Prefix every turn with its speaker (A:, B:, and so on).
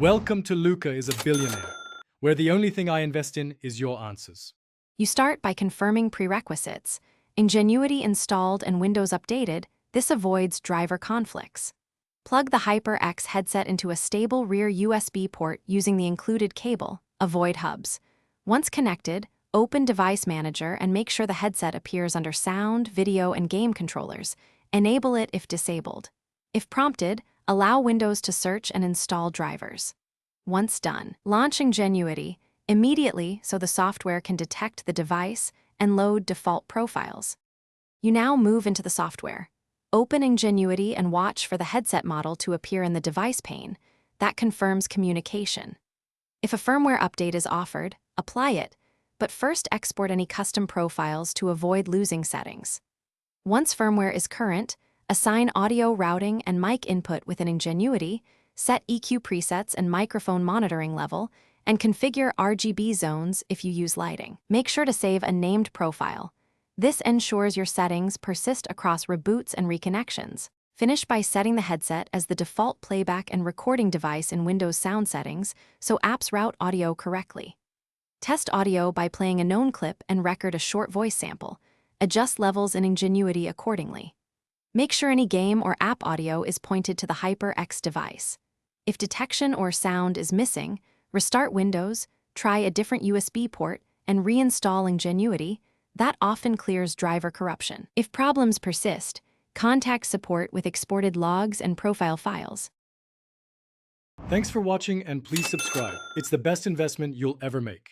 A: Welcome to Luca is a Billionaire, where the only thing I invest in is your answers.
B: You start by confirming prerequisites. Ngenuity installed and Windows updated, this avoids driver conflicts. Plug the Hyperx headset into a stable rear USB port using the included cable. Avoid hubs. Once connected, open Device Manager and make sure the headset appears under Sound, Video, and Game controllers. Enable it if disabled. If prompted, allow Windows to search and install drivers. Once done, launch Ngenuity immediately so the software can detect the device and load default profiles. You now move into the software. Open Ngenuity and watch for the headset model to appear in the device pane. That confirms communication. If a firmware update is offered, apply it, but first export any custom profiles to avoid losing settings. Once firmware is current, assign audio routing and mic input within Ngenuity, set EQ presets and microphone monitoring level, and configure RGB zones if you use lighting. Make sure to save a named profile. This ensures your settings persist across reboots and reconnections. Finish by setting the headset as the default playback and recording device in Windows sound settings so apps route audio correctly. Test audio by playing a known clip and record a short voice sample. Adjust levels in Ngenuity accordingly. Make sure any game or app audio is pointed to the Hyperx device. If detection or sound is missing, restart Windows, try a different USB port, and reinstall Ngenuity. That often clears driver corruption. If problems persist, contact support with exported logs and profile files.
A: Thanks for watching and please subscribe. It's the best investment you'll ever make.